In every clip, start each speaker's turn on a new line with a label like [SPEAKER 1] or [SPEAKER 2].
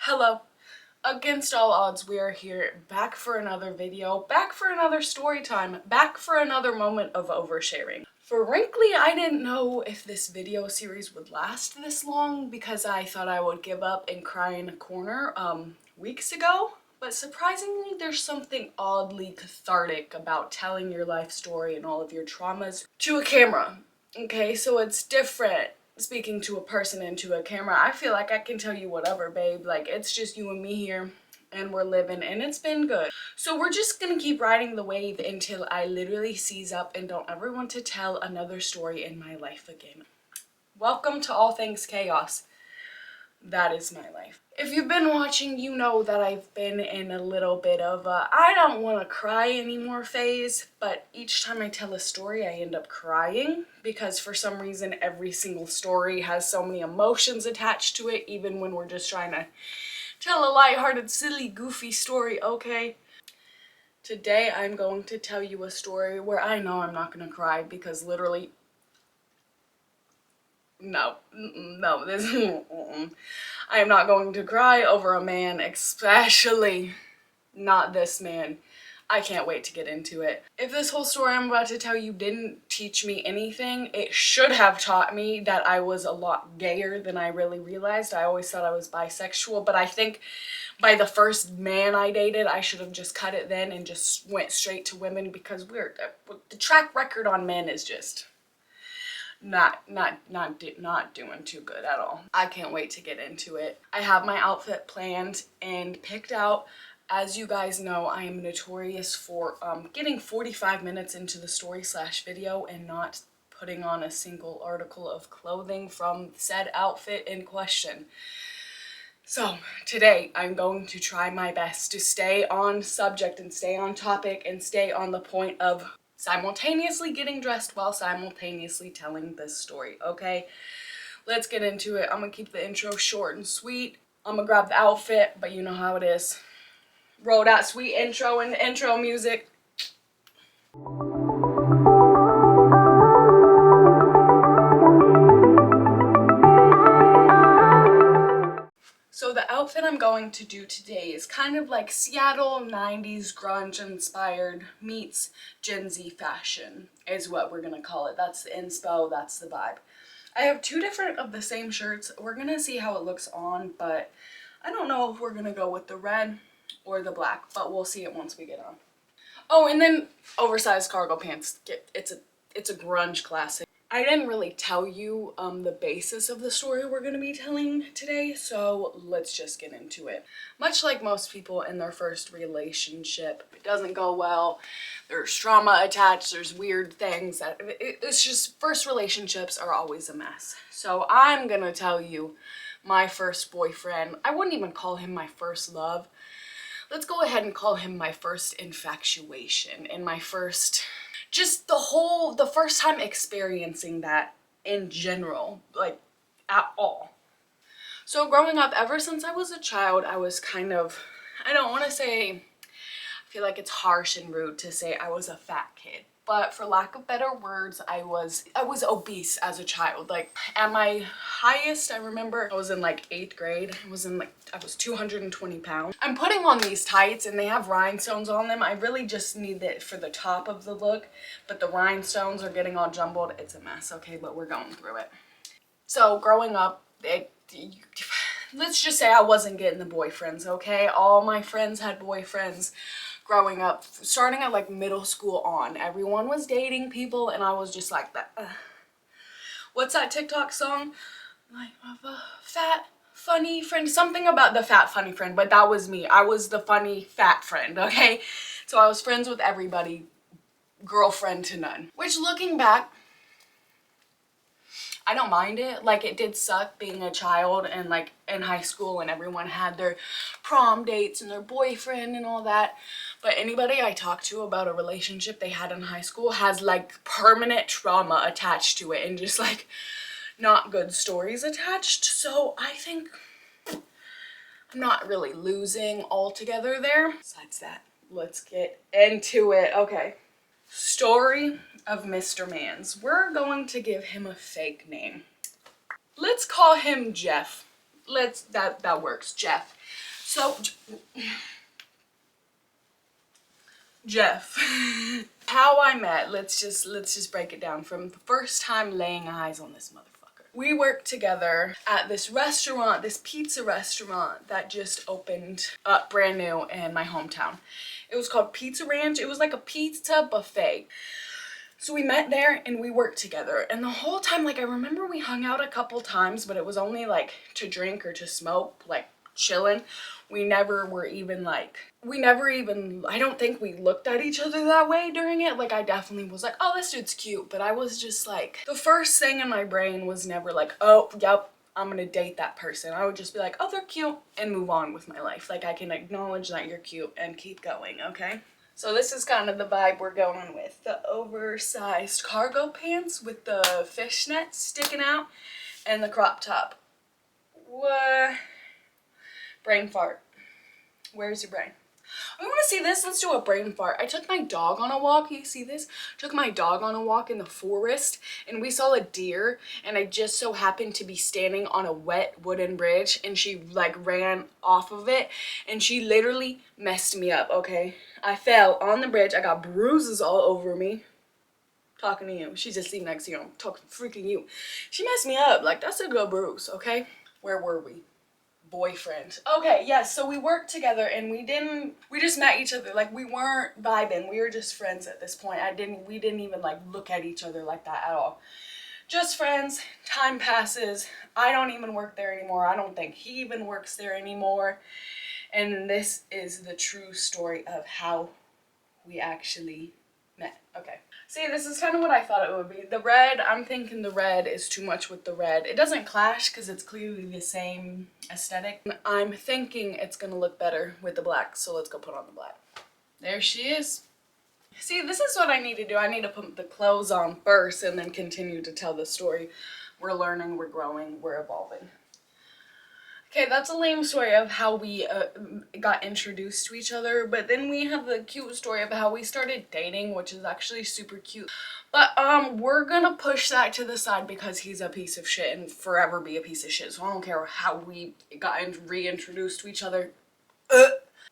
[SPEAKER 1] Hello. Against all odds, we are here back for another video, back for another story time, back for another moment of oversharing. Frankly, I didn't know if this video series would last this long because I thought I would give up and cry in a corner weeks ago. But surprisingly, there's something oddly cathartic about telling your life story and all of your traumas to a camera. Okay, so it's different speaking to a person into a camera. I feel like I can tell you whatever, babe. Like, it's just you and me here and we're living and it's been good. So we're just gonna keep riding the wave until I literally seize up and don't ever want to tell another story in my life again. Welcome to All Things Chaos. That is my life. If you've been watching, you know that I've been in a little bit of a I don't want to cry anymore phase, but each time I tell a story I end up crying because for some reason every single story has so many emotions attached to it, even when we're just trying to tell a lighthearted, silly, goofy story, okay? Today I'm going to tell you a story where I know I'm not going to cry because literally no, this I am not going to cry over a man, especially not this man. I can't wait to get into it. If this whole story I'm about to tell you didn't teach me anything, it should have taught me that I was a lot gayer than I really realized. I always thought I was bisexual, but I think by the first man I dated, I should have just cut it then and just went straight to women because the track record on men is just not doing too good at all. I can't wait to get into it. I have my outfit planned and picked out. As you guys know, I am notorious for getting 45 minutes into the story / video and not putting on a single article of clothing from said outfit in question. So today I'm going to try my best to stay on subject and stay on topic and stay on the point of simultaneously getting dressed while simultaneously telling this story, okay? Let's get into it. I'm gonna keep the intro short and sweet. I'm gonna grab the outfit, but you know how it is. Roll that sweet intro and intro music. So the outfit I'm going to do today is kind of like Seattle 90s grunge inspired meets Gen Z fashion is what we're gonna call it. That's the inspo, that's the vibe. I have two different of the same shirts. We're gonna see how it looks on, but I don't know if we're gonna go with the red or the black, but we'll see it once we get on. Oh, and then oversized cargo pants. It's a grunge classic. I didn't really tell you the basis of the story we're going to be telling today, so let's just get into it. Much like most people in their first relationship, it doesn't go well, there's trauma attached, there's weird things, it's just first relationships are always a mess. So I'm going to tell you my first boyfriend. I wouldn't even call him my first love. Let's go ahead and call him my first infatuation and my first... just the first time experiencing that in general, like at all. So growing up, ever since I was a child, I was kind of, I don't want to say, I feel like it's harsh and rude to say I was a fat kid, but for lack of better words, I was obese as a child. Like at my highest, I remember I was in like 8th grade. I was 220 pounds. I'm putting on these tights and they have rhinestones on them. I really just need it for the top of the look, but the rhinestones are getting all jumbled. It's a mess, okay, but we're going through it. So growing up, let's just say I wasn't getting the boyfriends, okay? All my friends had boyfriends growing up, starting at like middle school on. Everyone was dating people and I was just like that. What's that TikTok song? Like a fat funny friend, something about the fat funny friend, but that was me. I was the funny fat friend, okay? So I was friends with everybody, girlfriend to none. Which looking back, I don't mind it. Like, it did suck being a child and like in high school and everyone had their prom dates and their boyfriend and all that. But anybody I talk to about a relationship they had in high school has like permanent trauma attached to it and just like not good stories attached. So I think I'm not really losing altogether there. Besides that, let's get into it. Okay. Story of Mr. Mans. We're going to give him a fake name. Let's call him Jeff. that works, Jeff. So, Jeff. How I met, let's just break it down from the first time laying eyes on this motherfucker. We worked together at this restaurant, this pizza restaurant that just opened up brand new in my hometown. It was called Pizza Ranch. It was like a pizza buffet. So we met there and we worked together, and the whole time, like, I remember we hung out a couple times, but it was only like to drink or to smoke, like chilling. We never were even like, I don't think we looked at each other that way during it. Like, I definitely was like, oh, this dude's cute, but I was just like, the first thing in my brain was never like, oh, yep, I'm gonna date that person. I would just be like, oh, they're cute, and move on with my life. Like, I can acknowledge that you're cute and keep going, okay? So this is kind of the vibe we're going with. The oversized cargo pants with the fishnets sticking out and the crop top. What? Brain fart. Where's your brain? I want to see this. Let's do a brain fart. I took my dog on a walk. You see this? Took my dog on a walk in the forest, and we saw a deer, and I just so happened to be standing on a wet wooden bridge, and she like ran off of it, and she literally messed me up, okay? I fell on the bridge. I got bruises all over me. Talking to you. She's just sitting next to you. I'm talking freaking you. She messed me up. Like, that's a good bruise, okay? Where were we? Boyfriend. Okay, yes, so we worked together and we just met each other. Like, we weren't vibing. We were just friends at this point. We didn't even like look at each other like that at all. Just friends. Time passes. I don't even work there anymore. I don't think he even works there anymore. And this is the true story of how we actually met. Okay. See, this is kind of what I thought it would be. The red, I'm thinking the red is too much with the red. It doesn't clash because it's clearly the same aesthetic. I'm thinking it's going to look better with the black, so let's go put on the black. There she is. See, this is what I need to do. I need to put the clothes on first and then continue to tell the story. We're learning, we're growing, we're evolving. Okay, that's a lame story of how we got introduced to each other, but then we have the cute story of how we started dating, which is actually super cute. But we're gonna push that to the side because he's a piece of shit and forever be a piece of shit, so I don't care how we got reintroduced to each other.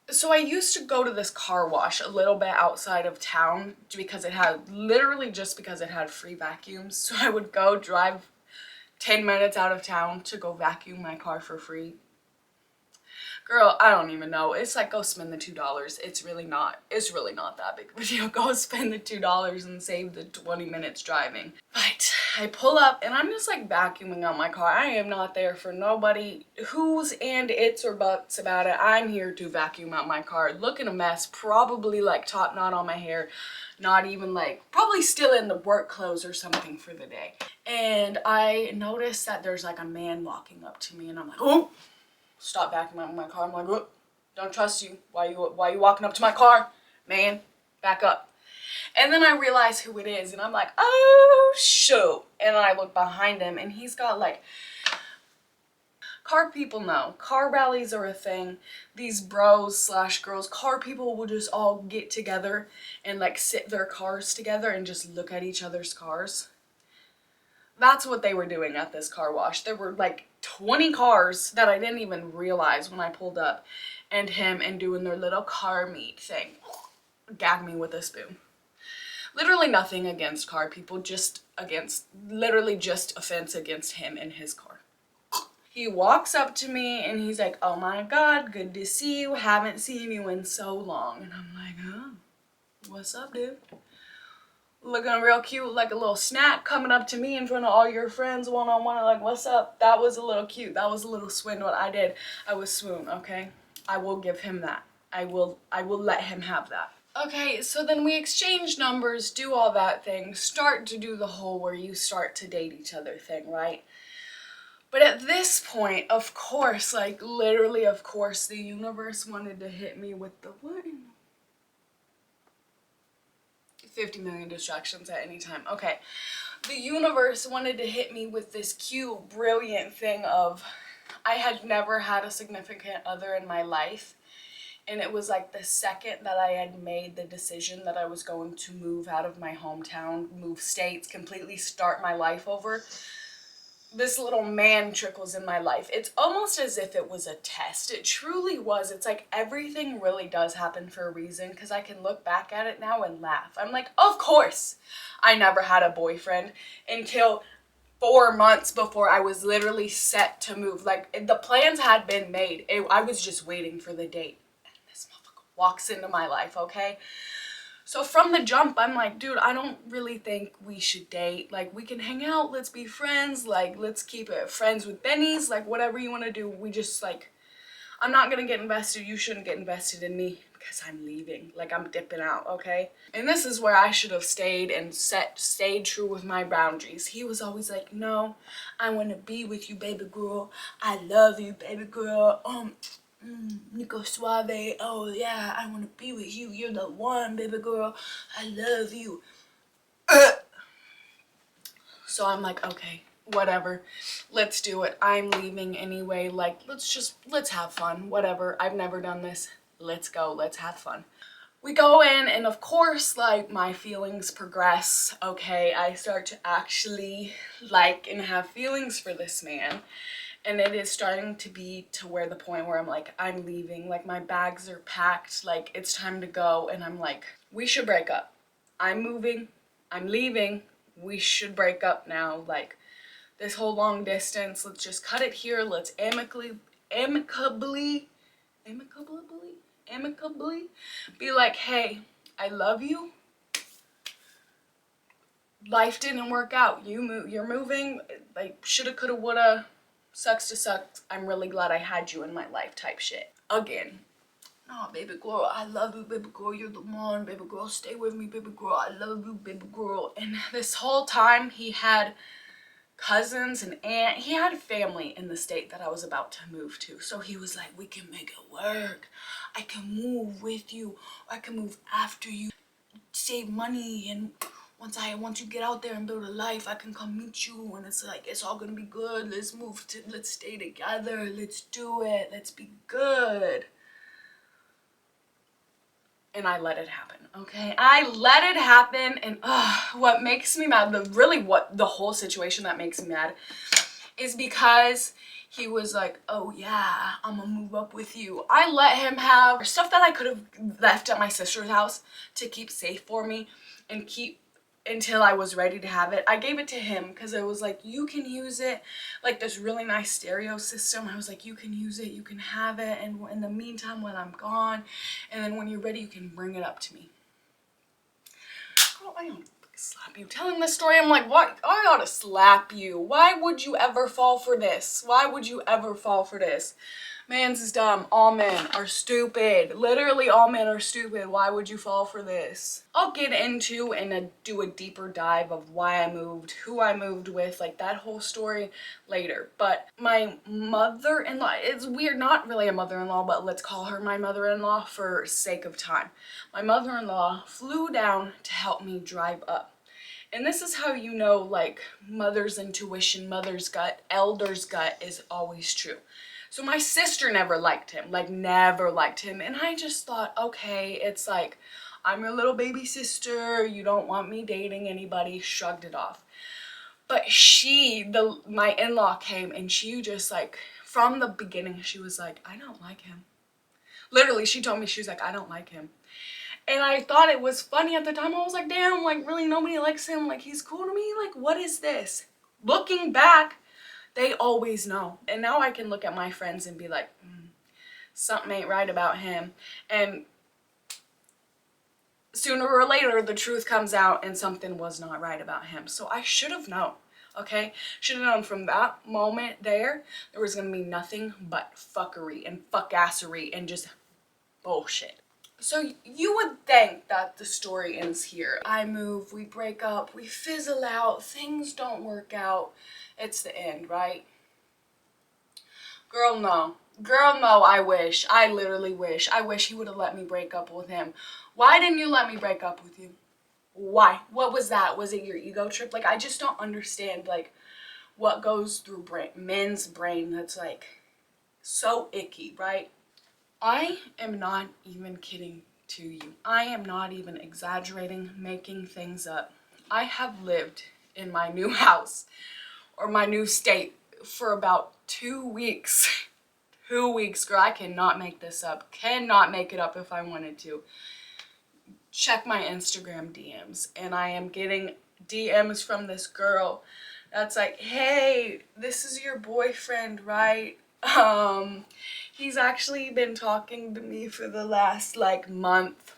[SPEAKER 1] So I used to go to this car wash a little bit outside of town because it had, literally just because it had free vacuums, so I would go drive 10 minutes out of town to go vacuum my car for free. Girl, I don't even know. It's like, go spend the $2. It's really not that big of a deal. Go spend the $2 and save the 20 minutes driving. But I pull up and I'm just like vacuuming out my car. I am not there for nobody who's and its or buts about it. I'm here to vacuum out my car. Looking a mess, probably like top knot on my hair. Not even like, probably still in the work clothes or something for the day. And I noticed that there's like a man walking up to me and I'm like, oh, stop vacuuming out my car. I'm like, oh, don't trust you. Why you walking up to my car? Man, back up. And then I realize who it is and I'm like, oh, shoot. And then I look behind him and he's got like, car people know. Car rallies are a thing. These bros slash girls, car people will just all get together and like sit their cars together and just look at each other's cars. That's what they were doing at this car wash. There were like 20 cars that I didn't even realize when I pulled up, and him, and doing their little car meet thing. Gag me with a spoon. Literally nothing against car people, literally just offense against him and his car. He walks up to me and he's like, oh my God, good to see you. Haven't seen you in so long. And I'm like, oh, what's up, dude? Looking real cute, like a little snack coming up to me in front of all your friends one-on-one. Like, what's up? That was a little cute. That was a little swing what I did. I was swoon, okay? I will give him that. I will let him have that. Okay, so then we exchange numbers, do all that thing, start to do the whole where you start to date each other thing, right? But at this point, of course, like literally, of course, the universe wanted to hit me with the what? 50 million distractions at any time. Okay. The universe wanted to hit me with this cute, brilliant thing of I had never had a significant other in my life. And it was like the second that I had made the decision that I was going to move out of my hometown, move states, completely start my life over. this little man trickles in my life. It's almost as if it was a test. It truly was. It's like everything really does happen for a reason, because I can look back at it now and laugh. I'm like, of course I never had a boyfriend until 4 months before I was literally set to move. Like, the plans had been made. I was just waiting for the date. And this motherfucker walks into my life, okay? So from the jump, I'm like, dude, I don't really think we should date. Like, we can hang out, let's be friends, like, let's keep it friends with bennies, like, whatever you want to do. We just, like, I'm not gonna get invested, you shouldn't get invested in me, because I'm leaving. Like, I'm dipping out, okay? And this is where I should have stayed and stayed true with my boundaries. He was always like, no, I want to be with you, baby girl. I love you, baby girl. Nico Suave, oh yeah, I want to be with you. You're the one, baby girl. I love you. So I'm like, okay, whatever. Let's do it. I'm leaving anyway. Like, let's have fun. Whatever. I've never done this. Let's go. Let's have fun. We go in, and of course, like, my feelings progress. Okay, I start to actually like and have feelings for this man. And it is starting to be to where the point where I'm like, I'm leaving. Like, my bags are packed. Like, it's time to go. And I'm like, we should break up. I'm moving. I'm leaving. We should break up now. Like, this whole long distance, let's just cut it here. Let's amicably be like, hey, I love you. Life didn't work out. You're moving. Like, shoulda, coulda, woulda. Sucks to suck. I'm really glad I had you in my life type shit. Again. Oh, baby girl, I love you, baby girl. You're the one, baby girl. Stay with me, baby girl. I love you, baby girl. And this whole time, he had cousins and aunt. He had family in the state that I was about to move to. So he was like, we can make it work. I can move with you. Or I can move after you. Save money, and once you get out there and build a life, I can come meet you, and it's like, it's all gonna be good. Let's stay together. Let's do it. Let's be good. And I let it happen, okay? I let it happen, and what makes me mad, what the whole situation that makes me mad is because he was like, oh yeah, I'm gonna move up with you. I let him have stuff that I could have left at my sister's house to keep safe for me and keep until I was ready to have it. I gave it to him because it was like, you can use it, like this really nice stereo system. I was like, you can use it, you can have it, and in the meantime when I'm gone, and then when you're ready, you can bring it up to me. Oh, I don't slap you. Telling this story, I'm like, what? I ought to slap you. Why would you ever fall for this? Why would you ever fall for this? Man's is dumb. All men are stupid. Literally all men are stupid. Why would you fall for this? I'll get into and do a deeper dive of why I moved, who I moved with, like that whole story later. But my mother-in-law, it's weird, not really a mother-in-law, but let's call her my mother-in-law for sake of time. My mother-in-law flew down to help me drive up. And this is how you know, like, mother's intuition, mother's gut, elder's gut is always true. So my sister never liked him, like never liked him. And I just thought, okay, it's like, I'm your little baby sister. You don't want me dating anybody. Shrugged it off. But my in-law came, and she just like, from the beginning, she was like, I don't like him. Literally, she told me, she was like, I don't like him. And I thought it was funny at the time. I was like, damn, like really nobody likes him. Like, he's cool to me. Like, what is this? Looking back, they always know. And now I can look at my friends and be like, something ain't right about him. And sooner or later, the truth comes out and something was not right about him. So I should have known, okay? Should have known from that moment there was going to be nothing but fuckery and fuckassery and just bullshit. So you would think that the story ends here. I move, we break up, we fizzle out, things don't work out. It's the end, right? Girl, no. Girl, no, I wish. I literally wish. I wish he would have let me break up with him. Why didn't you let me break up with you? Why? What was that? Was it your ego trip? Like, I just don't understand, like, what goes through men's brain that's, like, so icky, right? I am not even kidding to you. I am not even exaggerating, making things up. I have lived in my new house or my new state for about 2 weeks. 2 weeks, girl. I cannot make this up. Cannot make it up if I wanted to. Check my Instagram DMs, and I am getting DMs from this girl that's like, hey, this is your boyfriend, right? He's actually been talking to me for the last like month.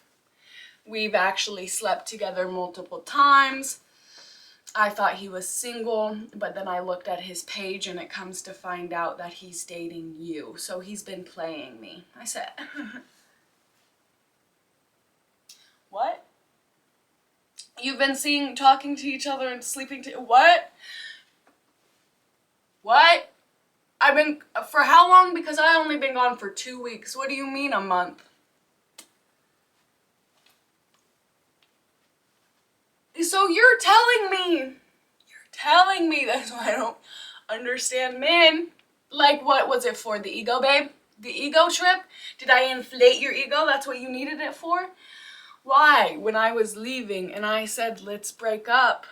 [SPEAKER 1] We've actually slept together multiple times. I thought he was single, but then I looked at his page and it comes to find out that he's dating you. So he's been playing me. I said, what? You've been talking to each other and sleeping to, what? What? I've been, for how long? Because I only been gone for 2 weeks. What do you mean a month? So you're telling me, that's why I don't understand men. Like, what was it for? The ego, babe? The ego trip? Did I inflate your ego? That's what you needed it for? Why? When I was leaving and I said, let's break up,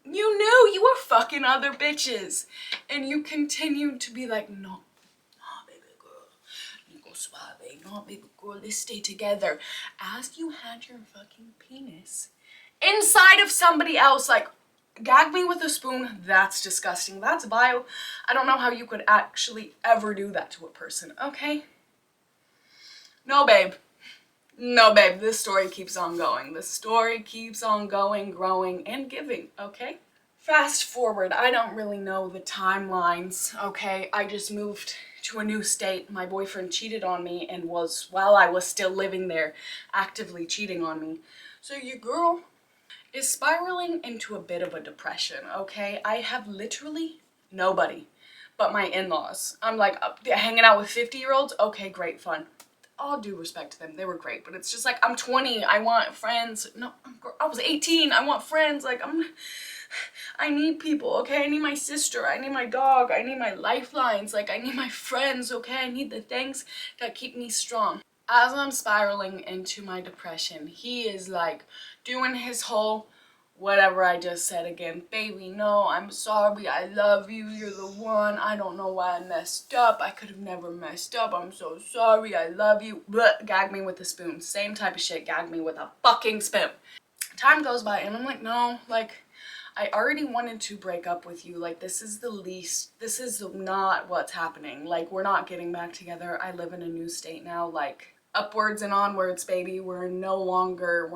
[SPEAKER 1] you knew you were fucking other bitches. And you continued to be like, no, baby girl. No, suave. No, baby girl, let's stay together. As you had your fucking penis inside of somebody else, like, gag me with a spoon, that's disgusting. That's vile. I don't know how you could actually ever do that to a person, okay? No, babe. No, babe, this story keeps on going. The story keeps on going, growing, and giving, okay? Fast forward, I don't really know the timelines, okay? I just moved to a new state. My boyfriend cheated on me and was, while I was still living there, actively cheating on me. So your girl is spiraling into a bit of a depression, okay? I have literally nobody but my in-laws. I'm like, hanging out with 50-year-olds? Okay, great, fun. All due respect to them, they were great, but it's just like, I'm 20, I want friends. No, I was 18, I want friends. Like, I need people, okay? I need my sister, I need my dog, I need my lifelines, like, I need my friends, okay? I need the things that keep me strong. As I'm spiraling into my depression, he is like doing his whole whatever I just said again. Baby, no, I'm sorry, I love you, you're the one, I don't know why I messed up, I could have never messed up, I'm so sorry, I love you. Blech, gag me with a spoon. Same type of shit, gag me with a fucking spoon. Time goes by and I'm like, no, like, I already wanted to break up with you. Like, this is not what's happening. Like, we're not getting back together. I live in a new state now. Like, upwards and onwards, baby. We're no longer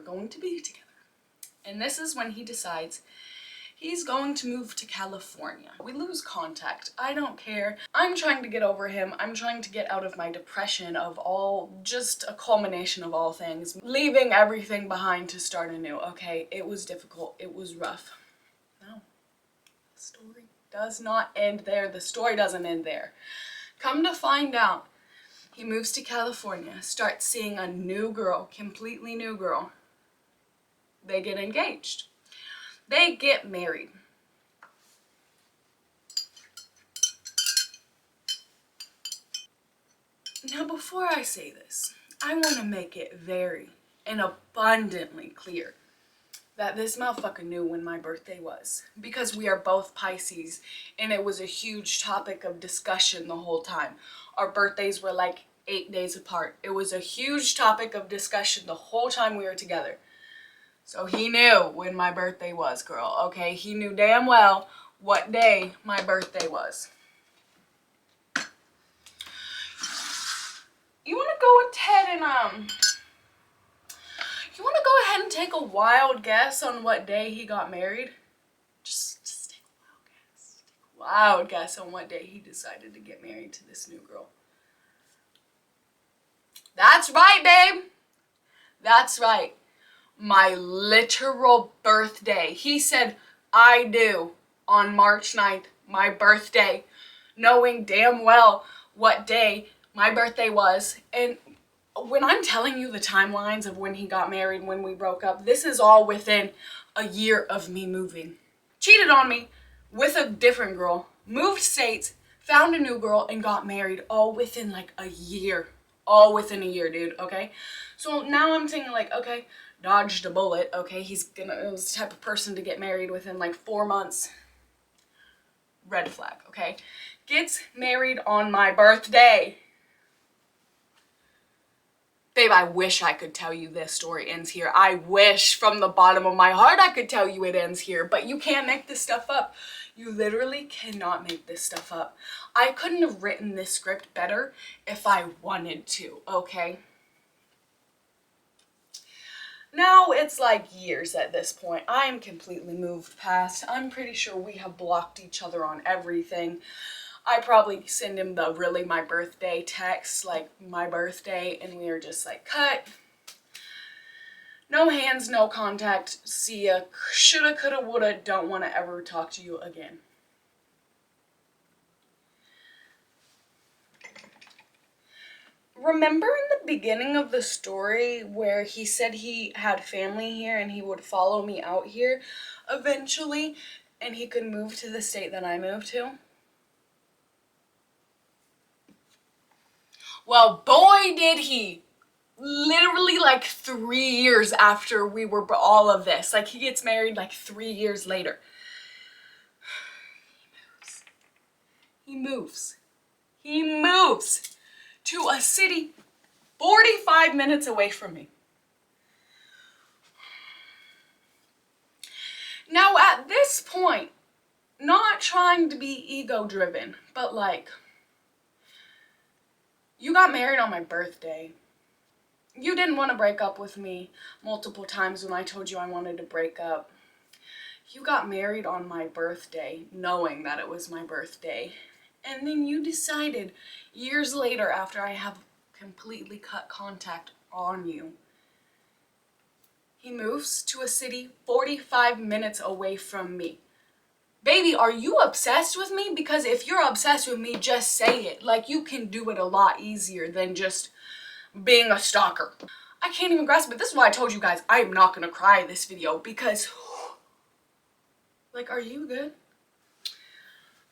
[SPEAKER 1] going to be together. And this is when he decides he's going to move to California. We lose contact. I don't care. I'm trying to get over him. I'm trying to get out of my depression of just a culmination of all things. Leaving everything behind to start anew. Okay, it was difficult. It was rough. No, the story does not end there. The story doesn't end there. Come to find out, he moves to California, starts seeing a new girl, completely new girl. They get engaged. They get married. Now, before I say this, I want to make it very and abundantly clear that this motherfucker knew when my birthday was, because we are both Pisces and it was a huge topic of discussion the whole time. Our birthdays were like 8 days apart. It was a huge topic of discussion the whole time we were together. So he knew when my birthday was, girl, okay? He knew damn well what day my birthday was. You want to go ahead and, you want to go ahead and take a wild guess on what day he got married? Just take a wild guess. Take a wild guess on what day he decided to get married to this new girl. That's right, babe. That's right. My literal birthday. He said, I do, on March 9th, my birthday, knowing damn well what day my birthday was. And when I'm telling you the timelines of when he got married, when we broke up, this is all within a year of me moving. Cheated on me with a different girl, moved states, found a new girl, and got married all within like a year. All within a year, dude, okay? So now I'm thinking like, okay, dodged a bullet, okay? It was the type of person to get married within like 4 months. red flag, okay? Gets married on my birthday. Babe, I wish I could tell you this story ends here. I wish from the bottom of my heart I could tell you it ends here, but you can't make this stuff up. You literally cannot make this stuff up. I couldn't have written this script better if I wanted to, okay? Now it's like years at this point. I am completely moved past. I'm pretty sure we have blocked each other on everything. I probably send him the really my birthday text, like my birthday, and we are just like, cut. No hands, no contact, see ya, shoulda, coulda, woulda, don't want to ever talk to you again. Remember in the beginning of the story where he said he had family here and he would follow me out here eventually and he could move to the state that I moved to? Well, boy, did he. Literally like 3 years after we were all of this. Like, he gets married like 3 years later. He moves. He moves to a city 45 minutes away from me. Now, at this point, not trying to be ego-driven, but like, you got married on my birthday. You didn't want to break up with me multiple times when I told you I wanted to break up. You got married on my birthday, knowing that it was my birthday. And then you decided, years later, after I have completely cut contact on you, he moves to a city 45 minutes away from me. Baby, are you obsessed with me? Because if you're obsessed with me, just say it. Like, you can do it a lot easier than just being a stalker. I can't even grasp it. This is why I told you guys I am not gonna cry in this video because, like, are you good?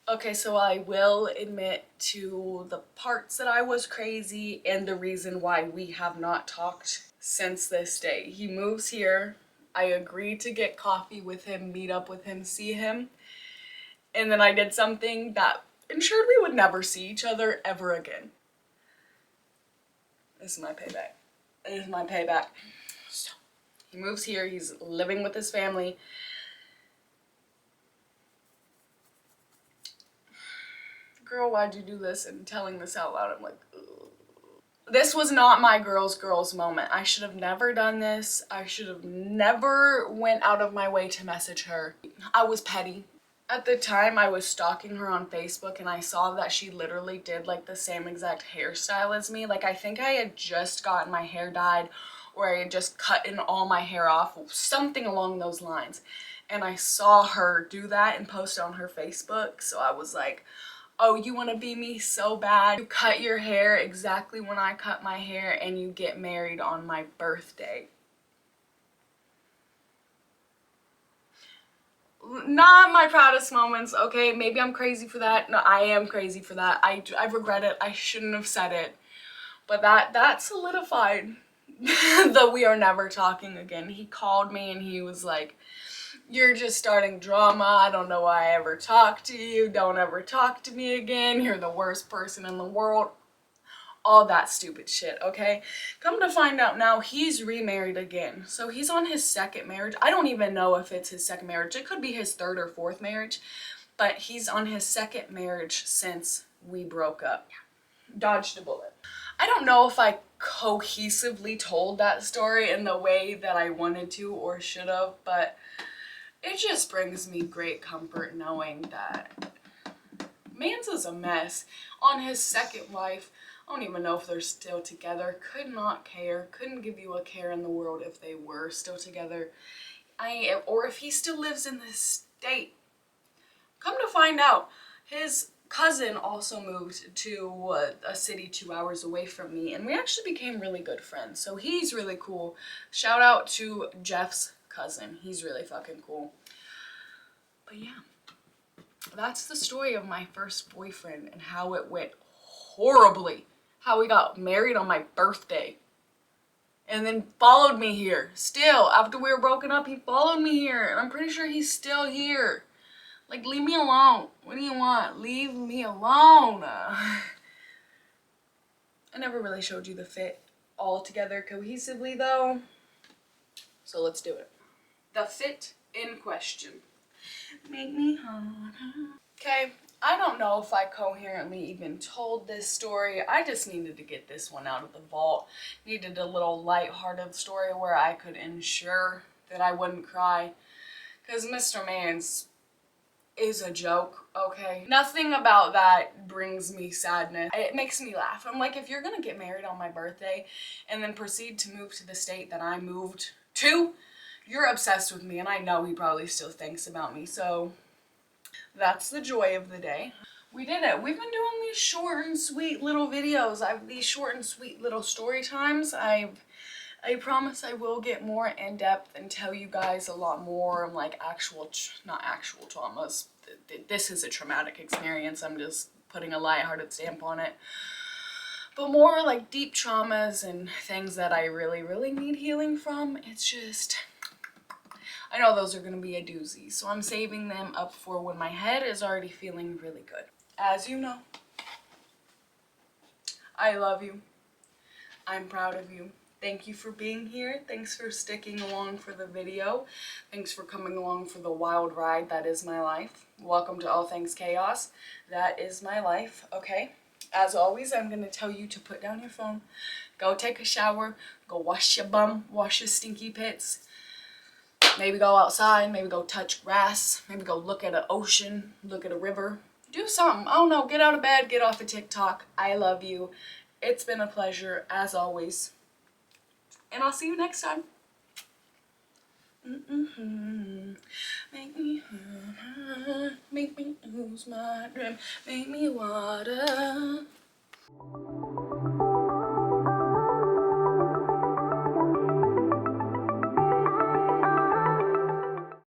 [SPEAKER 1] Okay, so I will admit to the parts that I was crazy and the reason why we have not talked since this day. He moves here. I agreed to get coffee with him, meet up with him, see him. And then I did something that ensured we would never see each other ever again. This is my payback. This is my payback. So, he moves here. He's living with his family. Girl, why'd you do this? And telling this out loud, I'm like, ugh. This was not my girls moment. I should have never done this. I should have never went out of my way to message her. I was petty. At the time, I was stalking her on Facebook and I saw that she literally did like the same exact hairstyle as me. Like, I think I had just gotten my hair dyed or I had just cut all my hair off, something along those lines. And I saw her do that and post it on her Facebook. So I was like, oh, you want to be me so bad? You cut your hair exactly when I cut my hair and you get married on my birthday. Not my proudest moments, okay? Maybe I'm crazy for that. No, I am crazy for that. I regret it. I shouldn't have said it. But that solidified that we are never talking again. He called me and he was like, you're just starting drama. I don't know why I ever talked to you. Don't ever talk to me again. You're the worst person in the world. All that stupid shit, okay? Come to find out now, he's remarried again. So he's on his second marriage. I don't even know if it's his second marriage. It could be his third or fourth marriage. But he's on his second marriage since we broke up. Dodged a bullet. I don't know if I cohesively told that story in the way that I wanted to or should have, but it just brings me great comfort knowing that Mans is a mess. On his second wife, I don't even know if they're still together. Could not care. Couldn't give you a care in the world if they were still together. Or if he still lives in this state. Come to find out, his cousin also moved to a city 2 hours away from me, and we actually became really good friends. So he's really cool. Shout out to Jeff's cousin. He's really fucking cool. But yeah, that's the story of my first boyfriend and how it went horribly. How we got married on my birthday and then followed me here. Still, after we were broken up, he followed me here and I'm pretty sure he's still here. Like, leave me alone. What do you want? Leave me alone. I never really showed you the fit all together cohesively though. So let's do it. The fit in question. Make me harder. Okay, I don't know if I coherently even told this story. I just needed to get this one out of the vault. Needed a little lighthearted story where I could ensure that I wouldn't cry. Because Mr. Mans is a joke, okay? Nothing about that brings me sadness. It makes me laugh. I'm like, if you're gonna get married on my birthday and then proceed to move to the state that I moved to, you're obsessed with me, and I know he probably still thinks about me, so that's the joy of the day. We did it. We've been doing these short and sweet little videos. These short and sweet little story times. I promise I will get more in depth and tell you guys a lot more like not actual traumas. This is a traumatic experience. I'm just putting a lighthearted stamp on it. But more like deep traumas and things that I really, really need healing from. It's just, I know those are going to be a doozy. So I'm saving them up for when my head is already feeling really good. As you know, I love you. I'm proud of you. Thank you for being here. Thanks for sticking along for the video. Thanks for coming along for the wild ride that is my life. Welcome to All Things Chaos. That is my life, okay? As always, I'm going to tell you to put down your phone, go take a shower, go wash your bum, wash your stinky pits, maybe go outside, maybe go touch grass, maybe go look at an ocean, look at a river. Do something. I don't know. Get out of bed, get off of TikTok. I love you. It's been a pleasure, as always. And I'll see you next time. Make me harder, make me lose my dream, make me water.